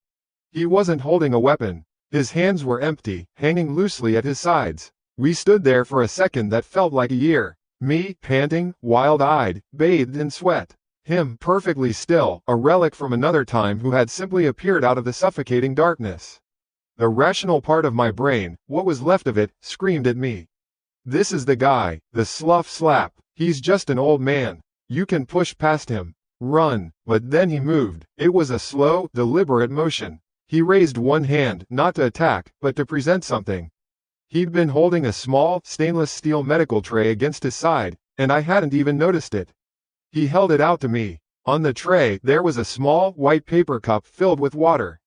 He wasn't holding a weapon. His hands were empty, hanging loosely at his sides. We stood there for a second that felt like a year. Me, panting, wild-eyed, bathed in sweat. Him, perfectly still, a relic from another time who had simply appeared out of the suffocating darkness. The rational part of my brain, what was left of it, screamed at me. This is the guy, the slough slap. He's just an old man. You can push past him. Run. But then he moved. It was a slow, deliberate motion. He raised one hand, not to attack, but to present something. He'd been holding a small, stainless steel medical tray against his side, and I hadn't even noticed it. He held it out to me. On the tray, there was a small, white paper cup filled with water.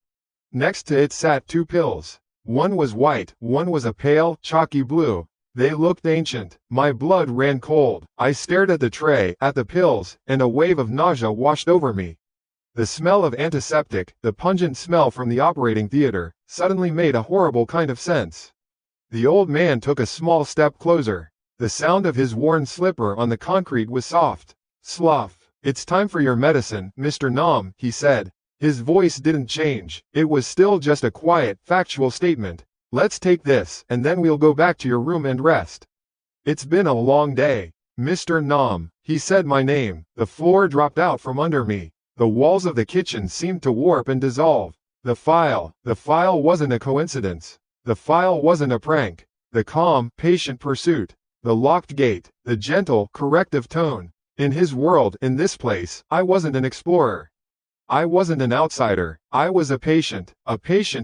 Next to it sat 2 pills. One was white, one was a pale, chalky blue. They looked ancient. My blood ran cold. I stared at the tray, at the pills, and a wave of nausea washed over me. The smell of antiseptic, the pungent smell from the operating theater, suddenly made a horrible kind of sense. The old man took a small step closer. The sound of his worn slipper on the concrete was soft. Slough. It's time for your medicine, Mr. Nom, he said. His voice didn't change. It was still just a quiet, factual statement. Let's take this, and then we'll go back to your room and rest. It's been a long day. Mr. Nom. He said my name. The floor dropped out from under me. The walls of the kitchen seemed to warp and dissolve. The file wasn't a coincidence. The file wasn't a prank. The calm, patient pursuit. The locked gate. The gentle, corrective tone. In his world, in this place, I wasn't an explorer. I wasn't an outsider. I was a patient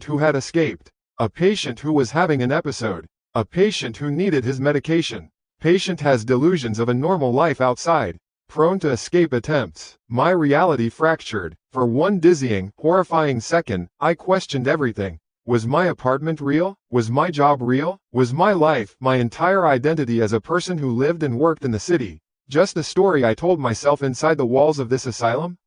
who had escaped. A patient who was having an episode. A patient who needed his medication. Patient has delusions of a normal life outside. Prone to escape attempts. My reality fractured. For one dizzying, horrifying second, I questioned everything. Was my apartment real? Was my job real? Was my life, my entire identity as a person who lived and worked in the city, just a story I told myself inside the walls of this asylum?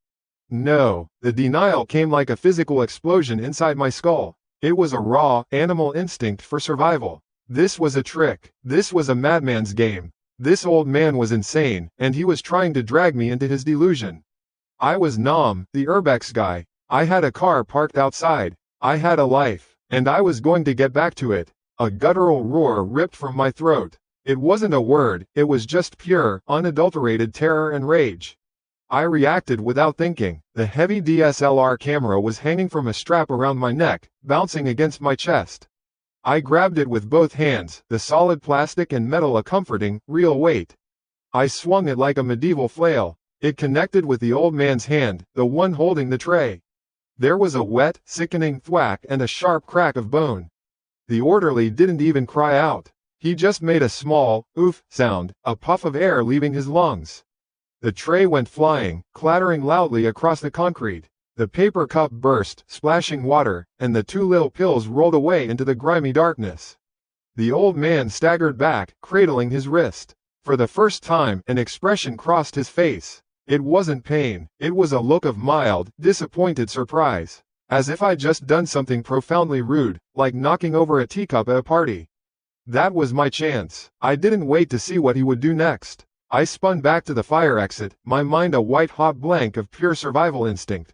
No. The denial came like a physical explosion inside my skull. It was a raw, animal instinct for survival. This was a trick. This was a madman's game. This old man was insane, and he was trying to drag me into his delusion. I was Nom, the Urbex guy. I had a car parked outside. I had a life, and I was going to get back to it. A guttural roar ripped from my throat. It wasn't a word, it was just pure, unadulterated terror and rage. I reacted without thinking. The heavy DSLR camera was hanging from a strap around my neck, bouncing against my chest. I grabbed it with both hands, the solid plastic and metal a comforting, real weight. I swung it like a medieval flail. It connected with the old man's hand, the one holding the tray. There was a wet, sickening thwack and a sharp crack of bone. The orderly didn't even cry out. He just made a small, oof, sound, a puff of air leaving his lungs. The tray went flying, clattering loudly across the concrete. The paper cup burst, splashing water, and the 2 little pills rolled away into the grimy darkness. The old man staggered back, cradling his wrist. For the first time, an expression crossed his face. It wasn't pain, it was a look of mild, disappointed surprise. As if I'd just done something profoundly rude, like knocking over a teacup at a party. That was my chance. I didn't wait to see what he would do next. I spun back to the fire exit, my mind a white-hot blank of pure survival instinct.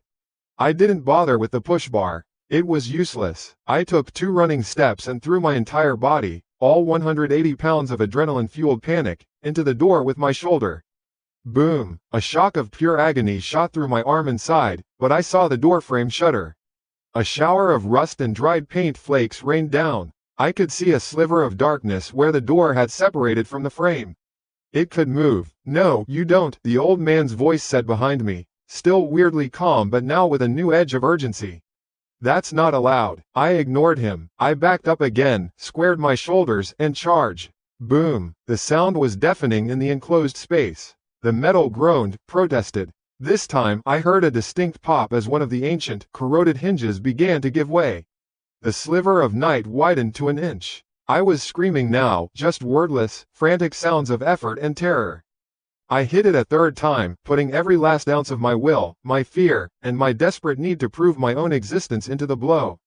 I didn't bother with the push bar. It was useless. I took 2 running steps and threw my entire body, all 180 pounds of adrenaline-fueled panic, into the door with my shoulder. Boom! A shock of pure agony shot through my arm and side, but I saw the door frame shudder. A shower of rust and dried paint flakes rained down. I could see a sliver of darkness where the door had separated from the frame. It could move. No, you don't, the old man's voice said behind me, still weirdly calm but now with a new edge of urgency. That's not allowed. I ignored him. I backed up again, squared my shoulders, and charged. Boom! The sound was deafening in the enclosed space. The metal groaned, protested. This time, I heard a distinct pop as one of the ancient, corroded hinges began to give way. The sliver of night widened to an inch. I was screaming now, just wordless, frantic sounds of effort and terror. I hit it a 3rd time, putting every last ounce of my will, my fear, and my desperate need to prove my own existence into the blow.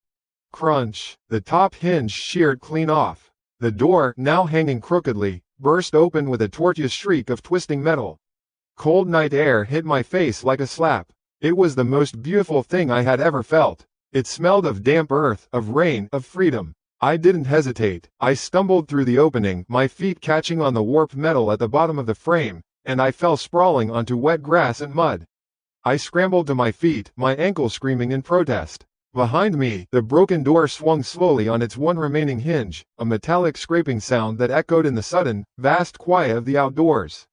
Crunch! The top hinge sheared clean off. The door, now hanging crookedly, burst open with a tortuous shriek of twisting metal. Cold night air hit my face like a slap. It was the most beautiful thing I had ever felt. It smelled of damp earth, of rain, of freedom. I didn't hesitate. I stumbled through the opening, my feet catching on the warped metal at the bottom of the frame, and I fell sprawling onto wet grass and mud. I scrambled to my feet, my ankles screaming in protest. Behind me, the broken door swung slowly on its one remaining hinge, a metallic scraping sound that echoed in the sudden, vast quiet of the outdoors.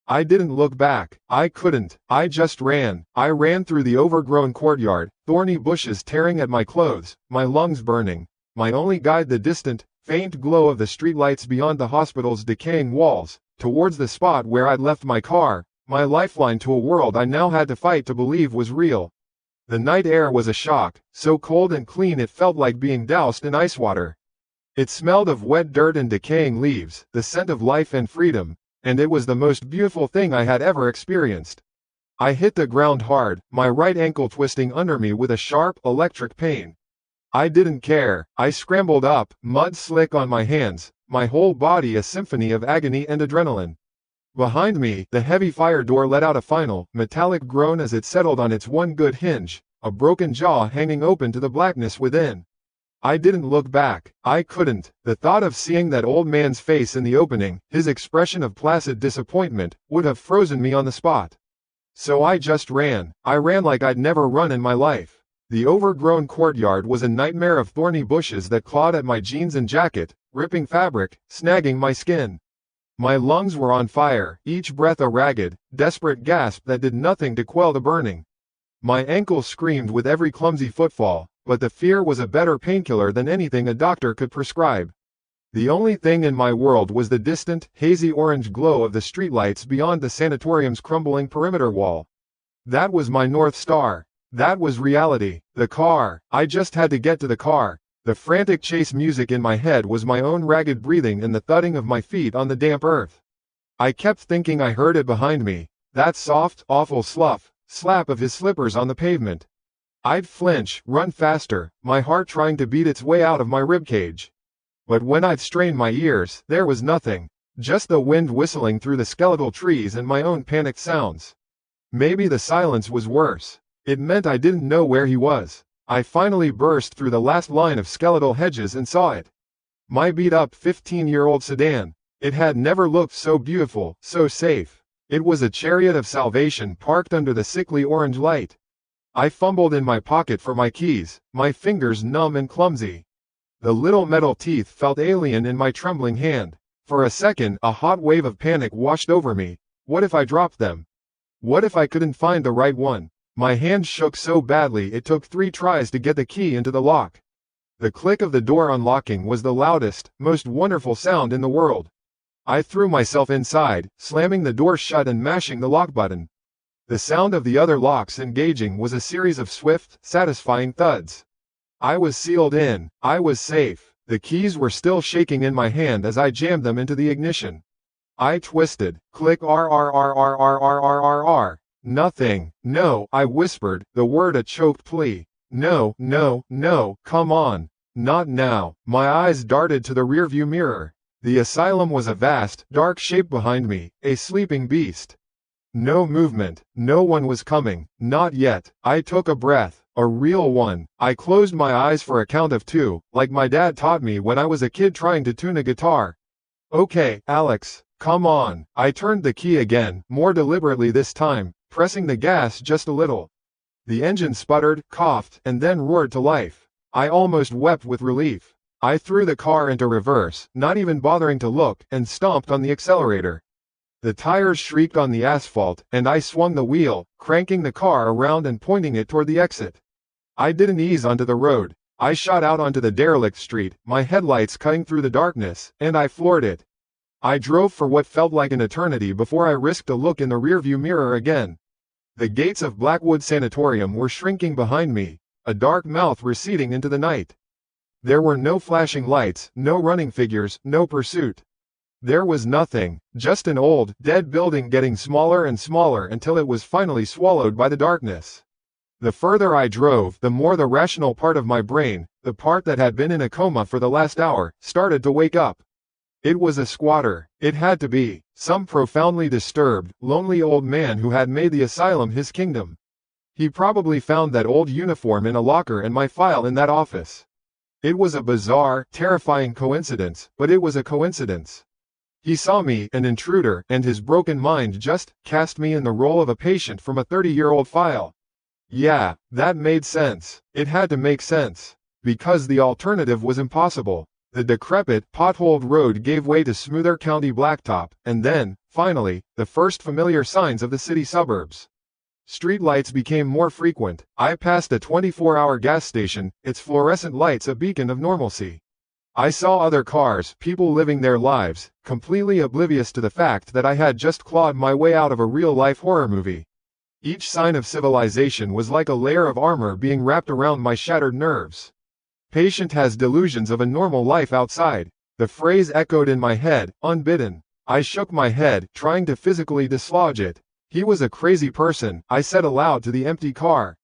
I didn't look back. I couldn't. I just ran. I ran through the overgrown courtyard, thorny bushes tearing at my clothes, my lungs burning. My only guide the distant, faint glow of the streetlights beyond the hospital's decaying walls, towards the spot where I'd left my car, my lifeline to a world I now had to fight to believe was real. The night air was a shock, so cold and clean it felt like being doused in ice water. It smelled of wet dirt and decaying leaves, the scent of life and freedom, and it was the most beautiful thing I had ever experienced. I hit the ground hard, my right ankle twisting under me with a sharp, electric pain. I didn't care. I scrambled up, mud slick on my hands, my whole body a symphony of agony and adrenaline. Behind me, the heavy fire door let out a final, metallic groan as it settled on its one good hinge, a broken jaw hanging open to the blackness within. I didn't look back. I couldn't. The thought of seeing that old man's face in the opening, his expression of placid disappointment, would have frozen me on the spot. So I just ran. I ran like I'd never run in my life. The overgrown courtyard was a nightmare of thorny bushes that clawed at my jeans and jacket, ripping fabric, snagging my skin. My lungs were on fire, each breath a ragged, desperate gasp that did nothing to quell the burning. My ankles screamed with every clumsy footfall, but the fear was a better painkiller than anything a doctor could prescribe. The only thing in my world was the distant, hazy orange glow of the streetlights beyond the sanatorium's crumbling perimeter wall. That was my North Star. That was reality. The car. I just had to get to the car. The frantic chase music in my head was my own ragged breathing and the thudding of my feet on the damp earth. I kept thinking I heard it behind me, that soft, awful slap of his slippers on the pavement. I'd flinch, run faster, my heart trying to beat its way out of my ribcage. But when I'd strain my ears, there was nothing, just the wind whistling through the skeletal trees and my own panicked sounds. Maybe the silence was worse. It meant I didn't know where he was. I finally burst through the last line of skeletal hedges and saw it. My beat-up 15-year-old sedan. It had never looked so beautiful, so safe. It was a chariot of salvation parked under the sickly orange light. I fumbled in my pocket for my keys, my fingers numb and clumsy. The little metal teeth felt alien in my trembling hand. For a second, a hot wave of panic washed over me. What if I dropped them? What if I couldn't find the right one? My hand shook so badly it took 3 tries to get the key into the lock. The click of the door unlocking was the loudest, most wonderful sound in the world. I threw myself inside, slamming the door shut and mashing the lock button. The sound of the other locks engaging was a series of swift, satisfying thuds. I was sealed in. I was safe. The keys were still shaking in my hand as I jammed them into the ignition. I twisted. Click R. Nothing. No, I whispered, the word a choked plea. No, no, no, come on. Not now. My eyes darted to the rearview mirror. The asylum was a vast, dark shape behind me, a sleeping beast. No movement. No one was coming. Not yet. I took a breath. A real one. I closed my eyes for a count of 2, like my dad taught me when I was a kid trying to tune a guitar. Okay, Alex, come on. I turned the key again, more deliberately this time, pressing the gas just a little. The engine sputtered, coughed, and then roared to life. I almost wept with relief. I threw the car into reverse, not even bothering to look, and stomped on the accelerator. The tires shrieked on the asphalt, and I swung the wheel, cranking the car around and pointing it toward the exit. I didn't ease onto the road. I shot out onto the derelict street, my headlights cutting through the darkness, and I floored it. I drove for what felt like an eternity before I risked a look in the rearview mirror again. The gates of Blackwood Sanatorium were shrinking behind me, a dark mouth receding into the night. There were no flashing lights, no running figures, no pursuit. There was nothing, just an old, dead building getting smaller and smaller until it was finally swallowed by the darkness. The further I drove, the more the rational part of my brain, the part that had been in a coma for the last hour, started to wake up. It was a squatter. It had to be. Some profoundly disturbed, lonely old man who had made the asylum his kingdom. He probably found that old uniform in a locker and my file in that office. It was a bizarre, terrifying coincidence, but it was a coincidence. He saw me, an intruder, and his broken mind just cast me in the role of a patient from a 30-year-old file. Yeah, that made sense. It had to make sense. Because the alternative was impossible. The decrepit, potholed road gave way to smoother county blacktop, and then, finally, the first familiar signs of the city suburbs. Streetlights became more frequent. I passed a 24-hour gas station, its fluorescent lights a beacon of normalcy. I saw other cars, people living their lives, completely oblivious to the fact that I had just clawed my way out of a real-life horror movie. Each sign of civilization was like a layer of armor being wrapped around my shattered nerves. Patient has delusions of a normal life outside. The phrase echoed in my head, unbidden. I shook my head, trying to physically dislodge it. He was a crazy person, I said aloud to the empty car.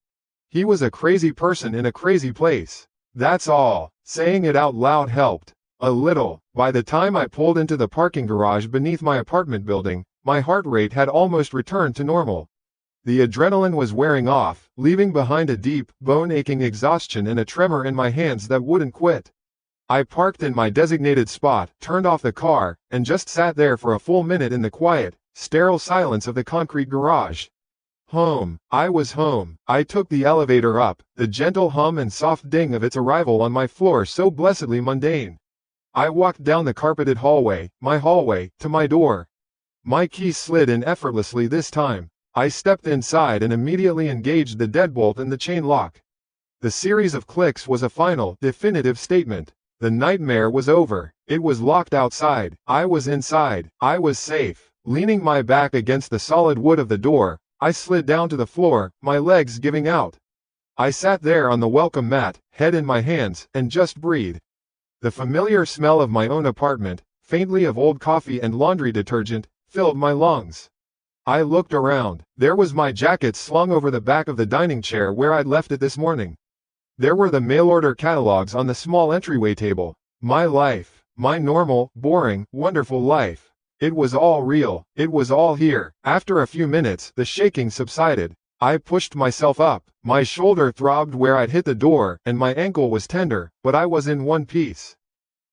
He was a crazy person in a crazy place. That's all. Saying it out loud helped. A little. By the time I pulled into the parking garage beneath my apartment building, my heart rate had almost returned to normal. The adrenaline was wearing off, leaving behind a deep, bone-aching exhaustion and a tremor in my hands that wouldn't quit. I parked in my designated spot, turned off the car, and just sat there for a full minute in the quiet, sterile silence of the concrete garage. Home. I was home. I took the elevator up, the gentle hum and soft ding of its arrival on my floor so blessedly mundane. I walked down the carpeted hallway, to my door. My key slid in effortlessly this time. I stepped inside and immediately engaged the deadbolt and the chain lock. The series of clicks was a final, definitive statement. The nightmare was over. It was locked outside. I was inside. I was safe. Leaning my back against the solid wood of the door, I slid down to the floor, my legs giving out. I sat there on the welcome mat, head in my hands, and just breathed. The familiar smell of my own apartment, faintly of old coffee and laundry detergent, filled my lungs. I looked around. There was my jacket slung over the back of the dining chair where I'd left it this morning. There were the mail-order catalogs on the small entryway table. My life. My normal, boring, wonderful life. It was all real. It was all here. After a few minutes, the shaking subsided. I pushed myself up. My shoulder throbbed where I'd hit the door, and my ankle was tender, but I was in one piece.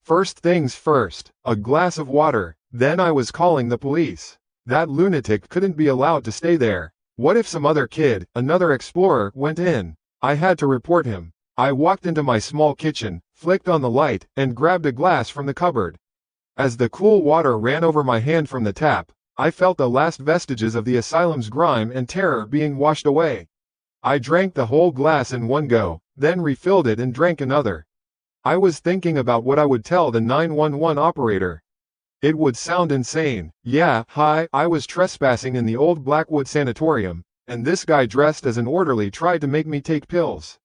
First things first, a glass of water. Then I was calling the police. That lunatic couldn't be allowed to stay there. What if some other kid, another explorer, went in? I had to report him. I walked into my small kitchen, flicked on the light, and grabbed a glass from the cupboard. As the cool water ran over my hand from the tap, I felt the last vestiges of the asylum's grime and terror being washed away. I drank the whole glass in one go, then refilled it and drank another. I was thinking about what I would tell the 911 operator. It would sound insane. Yeah, hi, I was trespassing in the old Blackwood sanatorium, and this guy dressed as an orderly tried to make me take pills.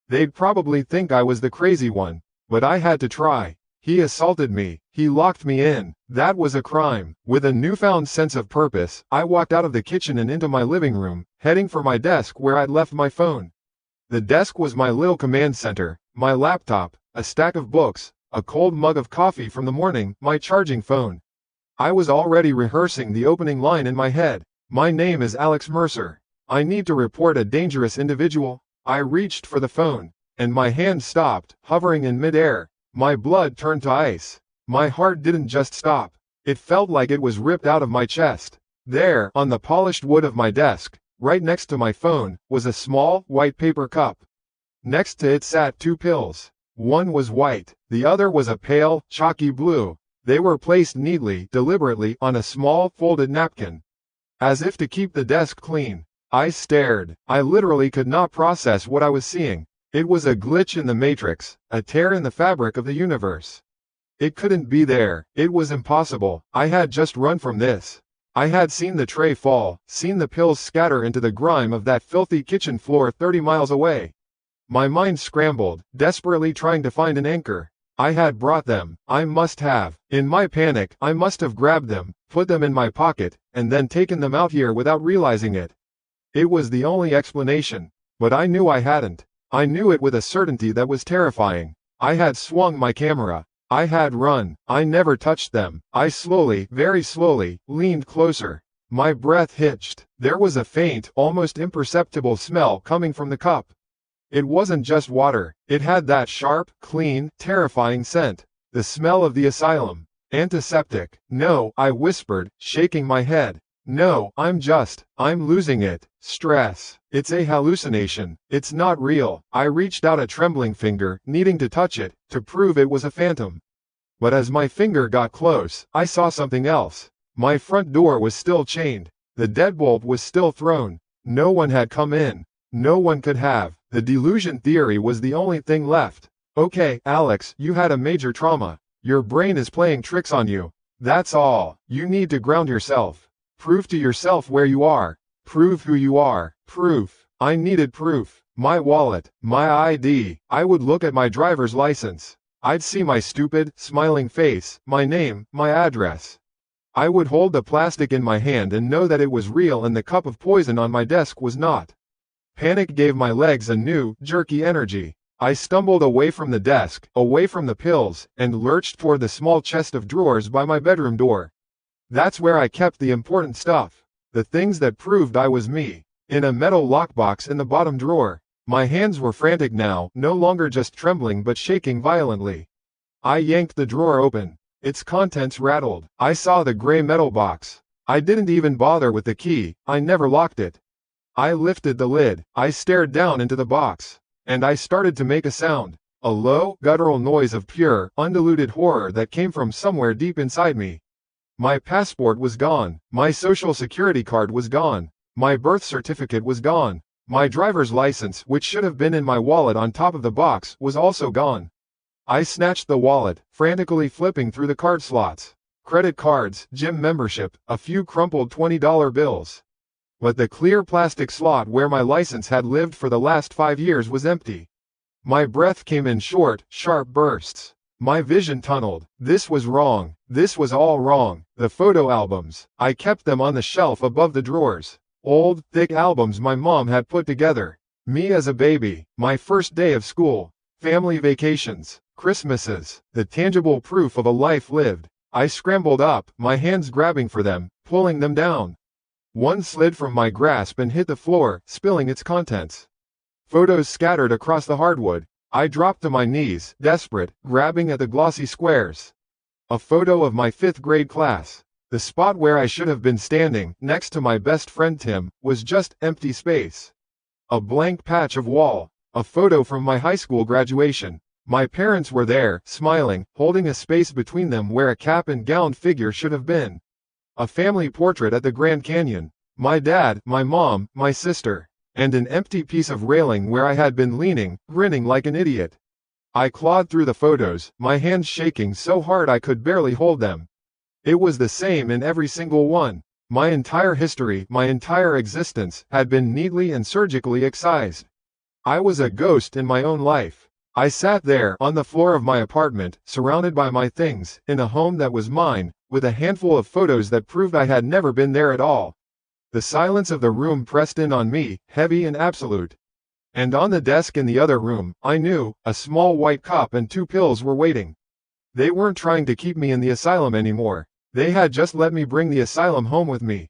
They'd probably think I was the crazy one, but I had to try. He assaulted me. He locked me in. That was a crime. With a newfound sense of purpose, I walked out of the kitchen and into my living room, heading for my desk where I'd left my phone. The desk was my little command center, my laptop, a stack of books, a cold mug of coffee from the morning, my charging phone. I was already rehearsing the opening line in my head. My name is Alex Mercer. I need to report a dangerous individual. I reached for the phone, and my hand stopped, hovering in midair. My blood turned to ice. My heart didn't just stop. It felt like it was ripped out of my chest. There, on the polished wood of my desk, right next to my phone, was a small, white paper cup. Next to it sat two pills. One was white, the other was a pale, chalky blue. They were placed neatly, deliberately, on a small, folded napkin. As if to keep the desk clean. I stared. I literally could not process what I was seeing. It was a glitch in the matrix, a tear in the fabric of the universe. It couldn't be there. It was impossible. I had just run from this. I had seen the tray fall, seen the pills scatter into the grime of that filthy kitchen floor 30 miles away. My mind scrambled, desperately trying to find an anchor. I had brought them. I must have. In my panic, I must have grabbed them, put them in my pocket, and then taken them out here without realizing it. It was the only explanation. But I knew I hadn't. I knew it with a certainty that was terrifying. I had swung my camera. I had run. I never touched them. I slowly, very slowly, leaned closer. My breath hitched. There was a faint, almost imperceptible smell coming from the cup. It wasn't just water, it had that sharp, clean, terrifying scent. The smell of the asylum. Antiseptic. No, I whispered, shaking my head. No, I'm losing it. Stress. It's a hallucination. It's not real. I reached out a trembling finger, needing to touch it, to prove it was a phantom. But as my finger got close, I saw something else. My front door was still chained. The deadbolt was still thrown. No one had come in. No one could have. The delusion theory was the only thing left. Okay, Alex, you had a major trauma. Your brain is playing tricks on you. That's all. You need to ground yourself. Prove to yourself where you are. Prove who you are. Proof. I needed proof. My wallet. My ID. I would look at my driver's license. I'd see my stupid, smiling face, my name, my address. I would hold the plastic in my hand and know that it was real and the cup of poison on my desk was not. Panic gave my legs a new, jerky energy. I stumbled away from the desk, away from the pills, and lurched toward the small chest of drawers by my bedroom door. That's where I kept the important stuff. The things that proved I was me. In a metal lockbox in the bottom drawer. My hands were frantic now, no longer just trembling but shaking violently. I yanked the drawer open. Its contents rattled. I saw the gray metal box. I didn't even bother with the key, I never locked it. I lifted the lid. I stared down into the box. And I started to make a sound. A low, guttural noise of pure, undiluted horror that came from somewhere deep inside me. My passport was gone. My social security card was gone. My birth certificate was gone. My driver's license, which should have been in my wallet on top of the box, was also gone. I snatched the wallet, frantically flipping through the card slots. Credit cards, gym membership, a few crumpled $20 bills. But the clear plastic slot where my license had lived for the last 5 years was empty. My breath came in short, sharp bursts. My vision tunneled. This was wrong. This was all wrong. The photo albums. I kept them on the shelf above the drawers. Old, thick albums my mom had put together. Me as a baby. My first day of school. Family vacations. Christmases. The tangible proof of a life lived. I scrambled up, my hands grabbing for them, pulling them down. One slid from my grasp and hit the floor, spilling its contents. Photos scattered across the hardwood. I dropped to my knees, desperate, grabbing at the glossy squares. A photo of my 5th grade class. The spot where I should have been standing, next to my best friend Tim, was just empty space. A blank patch of wall. A photo from my high school graduation. My parents were there, smiling, holding a space between them where a cap and gown figure should have been. A family portrait at the Grand Canyon. My dad, my mom, my sister. And an empty piece of railing where I had been leaning, grinning like an idiot. I clawed through the photos, my hands shaking so hard I could barely hold them. It was the same in every single one. My entire history, my entire existence, had been neatly and surgically excised. I was a ghost in my own life. I sat there, on the floor of my apartment, surrounded by my things, in a home that was mine, with a handful of photos that proved I had never been there at all. The silence of the room pressed in on me, heavy and absolute. And on the desk in the other room, I knew, a small white cup and 2 pills were waiting. They weren't trying to keep me in the asylum anymore. They had just let me bring the asylum home with me.